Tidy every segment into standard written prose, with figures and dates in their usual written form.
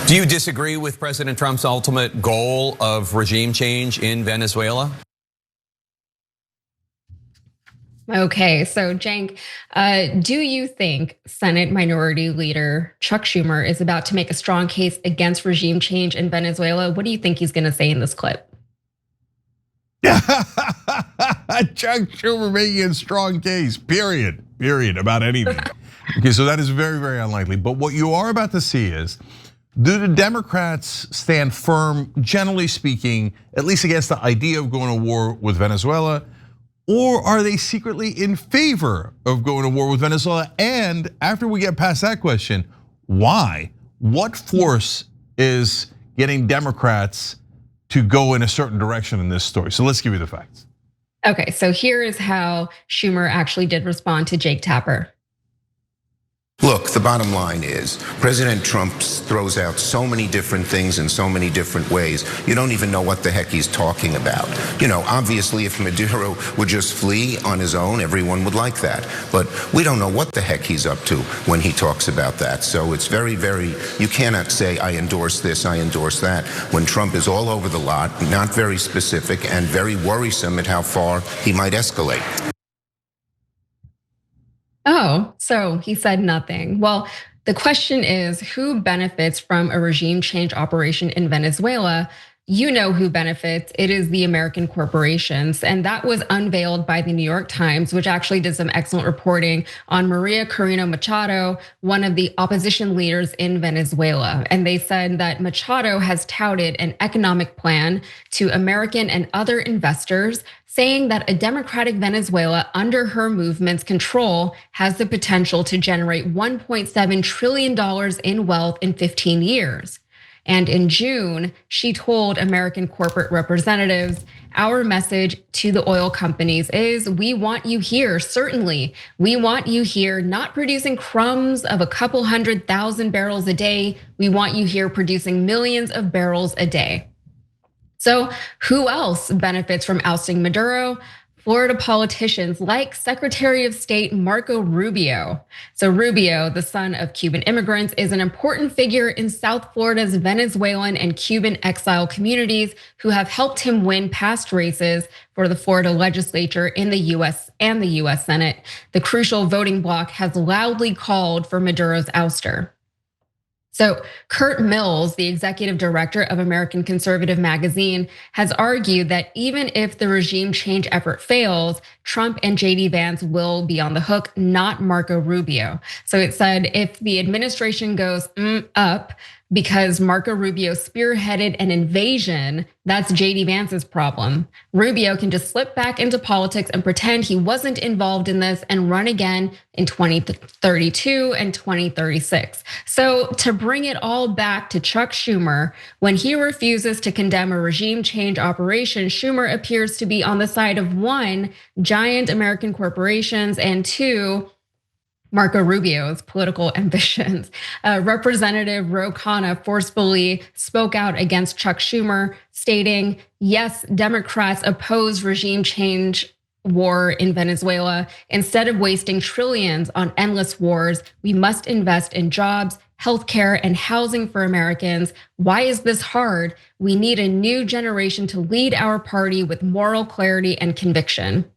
Do you disagree with President Trump's ultimate goal of regime change in Venezuela? Okay, so Cenk, do you think Senate Minority Leader Chuck Schumer is about to make a strong case against regime change in Venezuela? What do you think he's going to say in this clip? Chuck Schumer making a strong case, period, about anything. Okay, so that is very, very unlikely. But what you are about to see is, do the Democrats stand firm, generally speaking, at least against the idea of going to war with Venezuela? Or are they secretly in favor of going to war with Venezuela? And after we get past that question, why? What force is getting Democrats to go in a certain direction in this story? So let's give you the facts. Okay, so here is how Schumer actually did respond to Jake Tapper. Look, the bottom line is President Trump throws out so many different things in so many different ways. You don't even know what the heck he's talking about. You know, obviously, if Maduro would just flee on his own, everyone would like that. But we don't know what the heck he's up to when he talks about that. So it's very, you cannot say, I endorse this, I endorse that, when Trump is all over the lot, not very specific, and very worrisome at how far he might escalate. Oh, so he said nothing. Well, the question is, who benefits from a regime change operation in Venezuela? You know who benefits. It is the American corporations. And that was unveiled by the New York Times, which actually did some excellent reporting on Maria Corina Machado, one of the opposition leaders in Venezuela. And they said that Machado has touted an economic plan to American and other investors, saying that a democratic Venezuela under her movement's control has the potential to generate $1.7 trillion in wealth in 15 years. And in June, she told American corporate representatives, our message to the oil companies is, we want you here, certainly. We want you here, not producing crumbs of a couple 100,000 barrels a day. We want you here producing millions of barrels a day. So who else benefits from ousting Maduro? Florida politicians like Secretary of State Marco Rubio. So Rubio, the son of Cuban immigrants, is an important figure in South Florida's Venezuelan and Cuban exile communities who have helped him win past races for the Florida legislature in the US and the US Senate. The crucial voting bloc has loudly called for Maduro's ouster. So Kurt Mills, the executive director of American Conservative Magazine, has argued that even if the regime change effort fails, Trump and JD Vance will be on the hook, not Marco Rubio. So it said if the administration goes up because Marco Rubio spearheaded an invasion, that's JD Vance's problem. Rubio can just slip back into politics and pretend he wasn't involved in this and run again in 2032 and 2036. So to bring it all back to Chuck Schumer, when he refuses to condemn a regime change operation, Schumer appears to be on the side of one, giant American corporations, and two, Marco Rubio's political ambitions. Representative Khanna forcefully spoke out against Chuck Schumer, stating, yes, Democrats oppose regime change war in Venezuela. Instead of wasting trillions on endless wars, we must invest in jobs, healthcare, and housing for Americans. Why is this hard? We need a new generation to lead our party with moral clarity and conviction.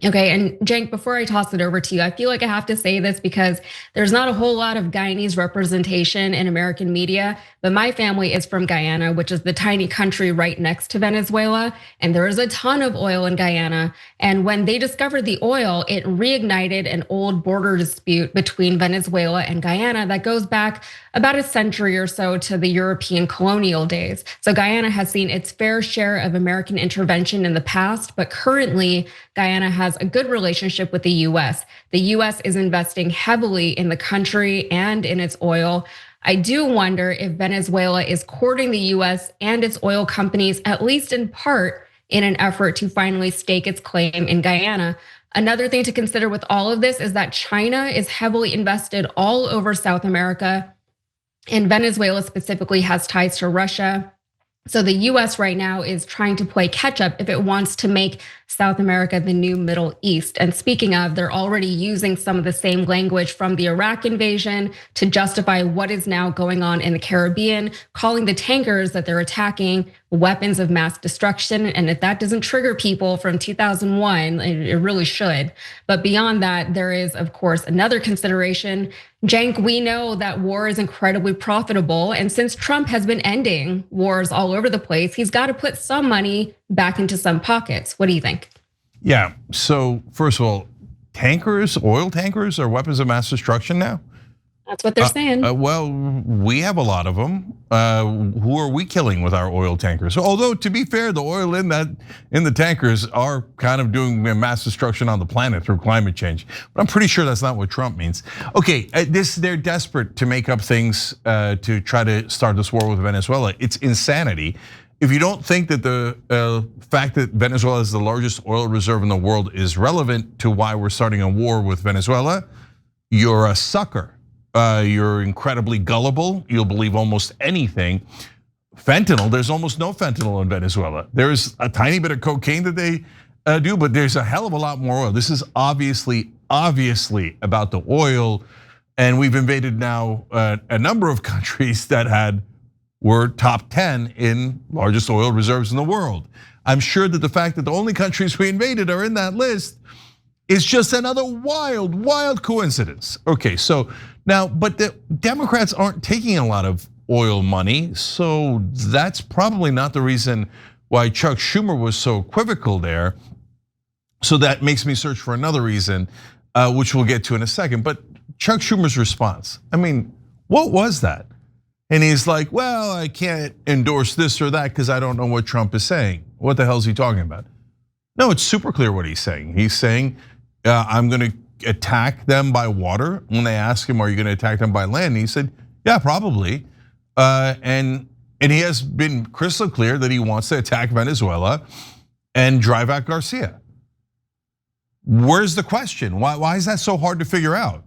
Okay, and Cenk, before I toss it over to you, I feel like I have to say this because there's not a whole lot of Guyanese representation in American media, but my family is from Guyana, which is the tiny country right next to Venezuela, and there is a ton of oil in Guyana. And when they discovered the oil, it reignited an old border dispute between Venezuela and Guyana that goes back about a century or so to the European colonial days. So Guyana has seen its fair share of American intervention in the past, but currently Guyana has a good relationship with the US. The US is investing heavily in the country and in its oil. I do wonder if Venezuela is courting the US and its oil companies, at least in part, in an effort to finally stake its claim in Guyana. Another thing to consider with all of this is that China is heavily invested all over South America, and Venezuela specifically has ties to Russia. So the US right now is trying to play catch up if it wants to make South America the new Middle East. And speaking of, they're already using some of the same language from the Iraq invasion to justify what is now going on in the Caribbean, calling the tankers that they're attacking weapons of mass destruction. And if that doesn't trigger people from 2001, it really should. But beyond that, there is, of course, another consideration. Cenk, we know that war is incredibly profitable. And since Trump has been ending wars all over the place, he's got to put some money back into some pockets. What do you think? Yeah, so first of all, tankers, oil tankers are weapons of mass destruction now? That's what they're saying. Well, we have a lot of them. Who are we killing with our oil tankers? Although, to be fair, the oil in the tankers are kind of doing mass destruction on the planet through climate change. But I'm pretty sure that's not what Trump means. Okay, they're desperate to make up things to try to start this war with Venezuela. It's insanity. If you don't think that the fact that Venezuela is the largest oil reserve in the world is relevant to why we're starting a war with Venezuela, you're a sucker. You're incredibly gullible. You'll believe almost anything. Fentanyl, there's almost no fentanyl in Venezuela. There's a tiny bit of cocaine that they do, but there's a hell of a lot more oil. This is obviously about the oil. And we've invaded now a number of countries that were top 10 in largest oil reserves in the world. I'm sure that the fact that the only countries we invaded are in that list is just another wild coincidence. Okay, so now, but the Democrats aren't taking a lot of oil money, so that's probably not the reason why Chuck Schumer was so equivocal there. So that makes me search for another reason, which we'll get to in a second. But Chuck Schumer's response, I mean, what was that? And he's like, well, I can't endorse this or that because I don't know what Trump is saying. What the hell is he talking about? No, it's super clear what he's saying. He's saying, I'm gonna attack them by water. When they ask him, are you gonna attack them by land? He said, yeah, probably. And he has been crystal clear that he wants to attack Venezuela and drive out Garcia. Where's the question? Why is that so hard to figure out?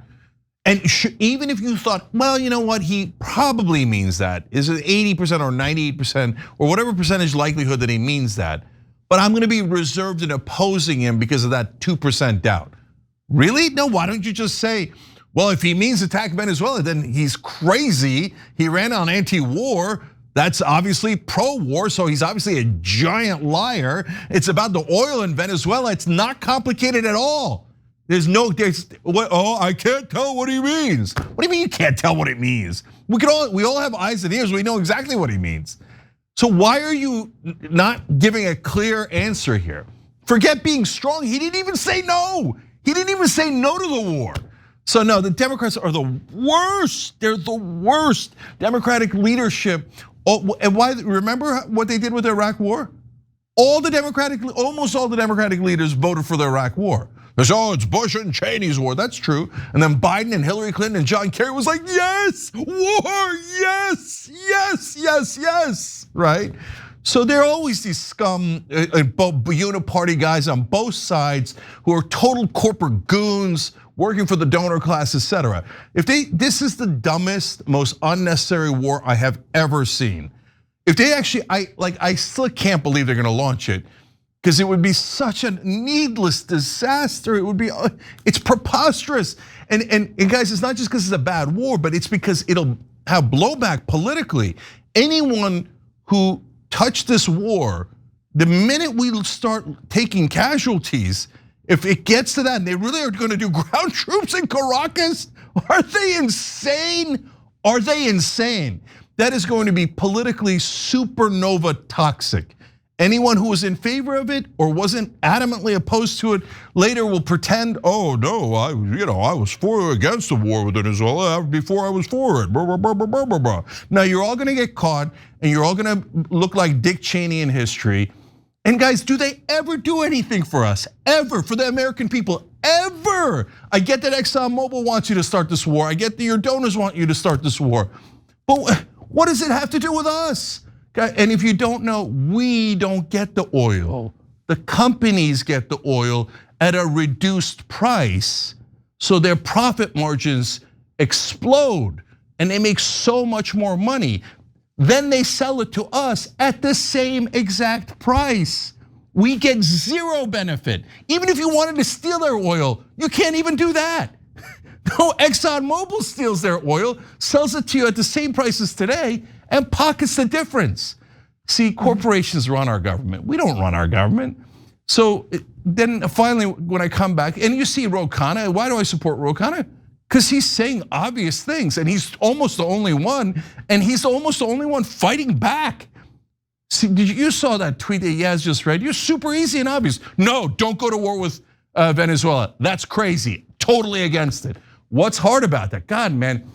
And even if you thought, well, you know what, he probably means that. Is it 80% or 98% or whatever percentage likelihood that he means that? But I'm gonna be reserved in opposing him because of that 2% doubt. Really? No, why don't you just say, well, if he means attack Venezuela, then he's crazy. He ran on anti-war. That's obviously pro-war, so he's obviously a giant liar. It's about the oil in Venezuela. It's not complicated at all. I can't tell what he means. What do you mean you can't tell what it means? We all have eyes and ears. We know exactly what he means. So why are you not giving a clear answer here? Forget being strong. He didn't even say no. He didn't even say no to the war. So no, the Democrats are the worst. They're the worst. Democratic leadership. And why? Remember what they did with the Iraq war? Almost all the Democratic leaders voted for the Iraq war. They said, oh, it's Bush and Cheney's war. That's true. And then Biden and Hillary Clinton and John Kerry was like, yes, war, yes, yes, yes, yes, right? So there are always these scum, uniparty guys on both sides who are total corporate goons working for the donor class, etc. This is the dumbest, most unnecessary war I have ever seen. If they actually, I still can't believe they're gonna launch it because it would be such a needless disaster. It's preposterous. And guys, it's not just because it's a bad war, but it's because it'll have blowback politically. Anyone who touched this war, the minute we start taking casualties, if it gets to that, and they really are gonna do ground troops in Caracas, are they insane? Are they insane? That is going to be politically supernova toxic. Anyone who was in favor of it or wasn't adamantly opposed to it later will pretend, oh no, I was for or against the war with Venezuela before I was for it. Blah, blah, blah, blah, blah, blah. Now you're all gonna get caught and you're all gonna look like Dick Cheney in history. And guys, do they ever do anything for us? Ever, for the American people, ever? I get that ExxonMobil wants you to start this war. I get that your donors want you to start this war. But what does it have to do with us? And if you don't know, we don't get the oil. The companies get the oil at a reduced price, so their profit margins explode and they make so much more money. then they sell it to us at the same exact price. We get zero benefit. Even if you wanted to steal their oil, you can't even do that. No, ExxonMobil steals their oil, sells it to you at the same price as today, and pockets the difference. See, corporations run our government. We don't run our government. So then finally, when I come back, and you see Khanna, why do I support Khanna? Because he's saying obvious things, and he's almost the only one, and he's almost the only one fighting back. See, you saw that tweet that Yaz just read? You're super easy and obvious. No, don't go to war with Venezuela. That's crazy. Totally against it. What's hard about that? God, man,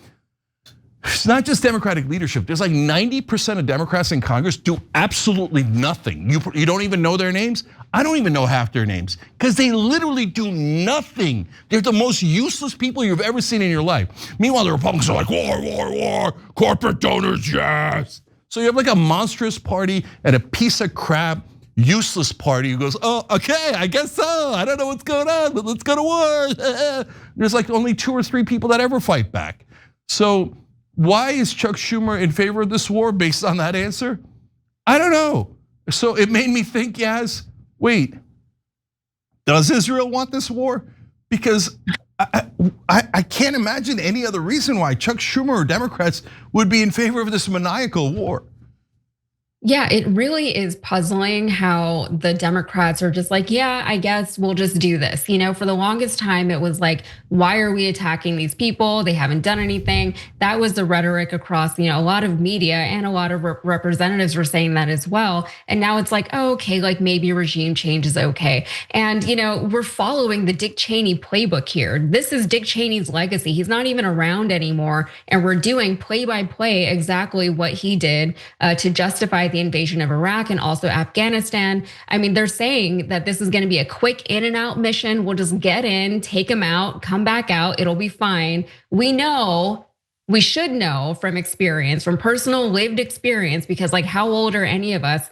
it's not just Democratic leadership. There's like 90% of Democrats in Congress do absolutely nothing. You don't even know their names? I don't even know half their names because they literally do nothing. They're the most useless people you've ever seen in your life. Meanwhile, the Republicans are like, war, corporate donors, yes. So you have like a monstrous party and a piece of crap, useless party who goes, oh, okay, I guess so. I don't know what's going on, but let's go to war. There's like only 2 or 3 people that ever fight back. So why is Chuck Schumer in favor of this war based on that answer? I don't know. So it made me think, Yaz, wait, does Israel want this war? Because I can't imagine any other reason why Chuck Schumer or Democrats would be in favor of this maniacal war. Yeah, it really is puzzling how the Democrats are just like, yeah, I guess we'll just do this. For the longest time, it was like, why are we attacking these people? They haven't done anything. That was the rhetoric across, a lot of media, and a lot of representatives were saying that as well. And now it's like, oh, okay, like maybe regime change is okay. And, we're following the Dick Cheney playbook here. This is Dick Cheney's legacy. He's not even around anymore. And we're doing play by play exactly what he did to justify the invasion of Iraq and also Afghanistan. I mean, they're saying that this is going to be a quick in and out mission. We'll just get in, take them out, come back out. It'll be fine. We should know from experience, from personal lived experience, because like how old are any of us,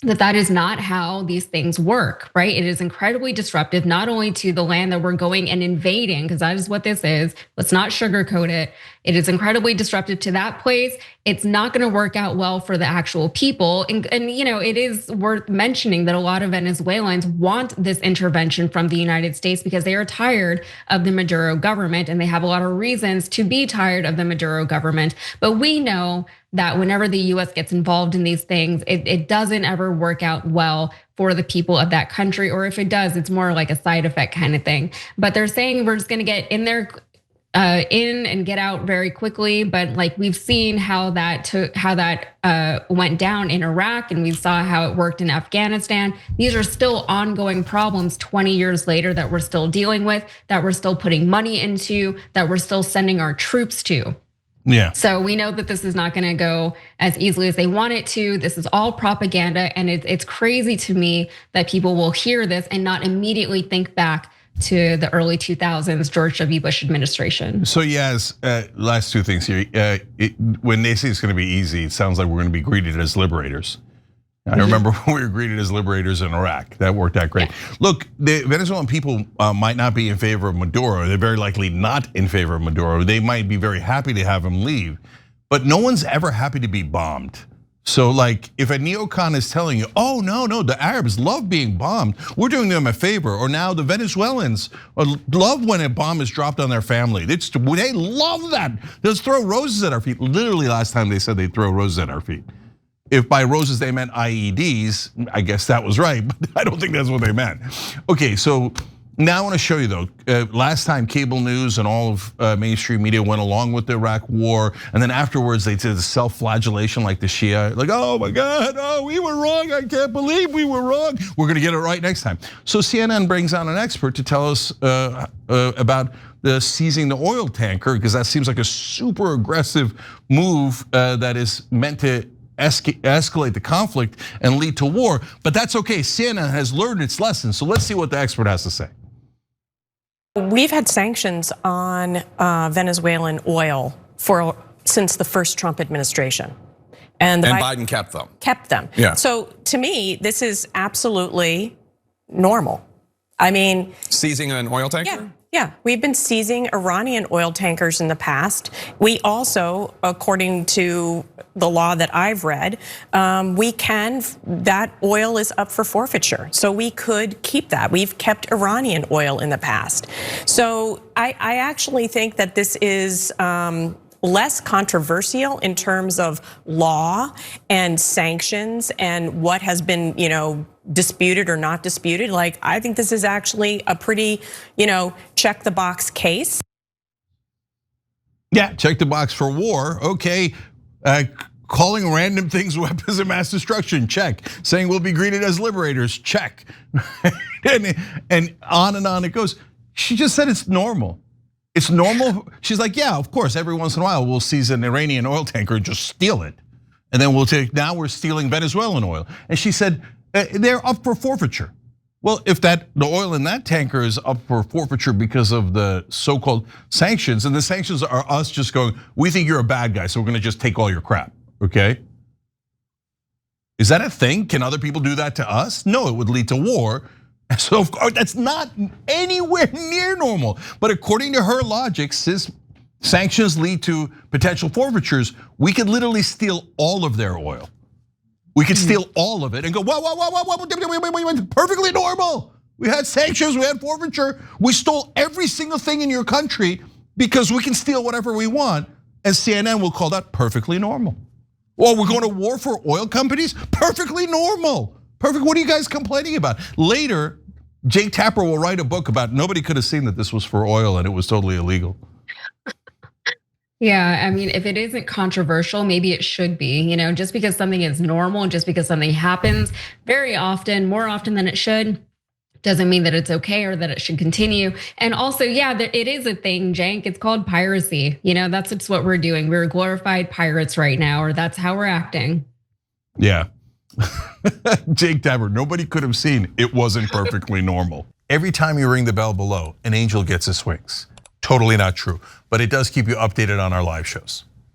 that is not how these things work, right? It is incredibly disruptive, not only to the land that we're going and invading, because that is what this is. Let's not sugarcoat it. It is incredibly disruptive to that place. It's not going to work out well for the actual people. And it is worth mentioning that a lot of Venezuelans want this intervention from the United States because they are tired of the Maduro government, and they have a lot of reasons to be tired of the Maduro government. But we know that whenever the US gets involved in these things, it doesn't ever work out well for the people of that country, or if it does, it's more like a side effect kind of thing. But they're saying we're just gonna get in there, in and get out very quickly. But like we've seen how that went down in Iraq, and we saw how it worked in Afghanistan. These are still ongoing problems 20 years later that we're still dealing with, that we're still putting money into, that we're still sending our troops to. Yeah. So we know that this is not going to go as easily as they want it to. This is all propaganda, and it's crazy to me that people will hear this and not immediately think back to the early 2000s George W. Bush administration. So yes, last 2 things here. When they say it's going to be easy, it sounds like we're going to be greeted as liberators. I remember when we were greeted as liberators in Iraq. That worked out great. Yeah. Look, the Venezuelan people might not be in favor of Maduro. They're very likely not in favor of Maduro. They might be very happy to have him leave, but no one's ever happy to be bombed. So like if a neocon is telling you, oh no, the Arabs love being bombed, we're doing them a favor. Or now the Venezuelans love when a bomb is dropped on their family. They love that. They'll throw roses at our feet. Literally last time they said they'd throw roses at our feet. If by roses they meant IEDs, I guess that was right, but I don't think that's what they meant. Okay, so now I want to show you though, last time cable news and all of mainstream media went along with the Iraq war, and then afterwards they did the self-flagellation like the Shia, like, oh my God, oh, we were wrong, I can't believe we were wrong. We're gonna get it right next time. So CNN brings on an expert to tell us about the seizing the oil tanker, because that seems like a super aggressive move that is meant to escalate the conflict and lead to war, but that's okay. CNN has learned its lesson. So let's see what the expert has to say. We've had sanctions on Venezuelan oil since the first Trump administration. And Biden kept them. Kept them. Yeah. So to me, this is absolutely normal. I mean, seizing an oil tanker? Yeah. Yeah, we've been seizing Iranian oil tankers in the past. We also, according to the law that I've read, that oil is up for forfeiture. So we could keep that. We've kept Iranian oil in the past. So I actually think that this is less controversial in terms of law and sanctions and what has been, disputed or not disputed. Like, I think this is actually a pretty, check the box case. Yeah, check the box for war. Okay, calling random things weapons of mass destruction, check. Saying we'll be greeted as liberators, check. and on it goes. She just said it's normal. It's normal. She's like, yeah, of course, every once in a while we'll seize an Iranian oil tanker and just steal it. And then now we're stealing Venezuelan oil. And she said, they're up for forfeiture. Well, if the oil in that tanker is up for forfeiture because of the so-called sanctions, and the sanctions are us just going, we think you're a bad guy, so we're gonna just take all your crap, okay? Is that a thing? Can other people do that to us? No, it would lead to war. So of course, that's not anywhere near normal. But according to her logic, since sanctions lead to potential forfeitures, we could literally steal all of their oil. We could steal all of it and go, whoa, perfectly normal. We had sanctions, we had forfeiture. We stole every single thing in your country because we can steal whatever we want. And CNN will call that perfectly normal. Or we're going to war for oil companies? Perfectly normal. Perfect, what are you guys complaining about? Later, Jake Tapper will write a book about nobody could have seen that this was for oil and it was totally illegal. Yeah, I mean, if it isn't controversial, maybe it should be. Just because something is normal, just because something happens very often, more often than it should, doesn't mean that it's okay or that it should continue. And also, yeah, it is a thing, Cenk. It's called piracy. That's just what we're doing. We're glorified pirates right now, or that's how we're acting. Yeah. Jake Tapper, nobody could have seen it wasn't perfectly normal. Every time you ring the bell below, an angel gets his wings. Totally not true, but it does keep you updated on our live shows.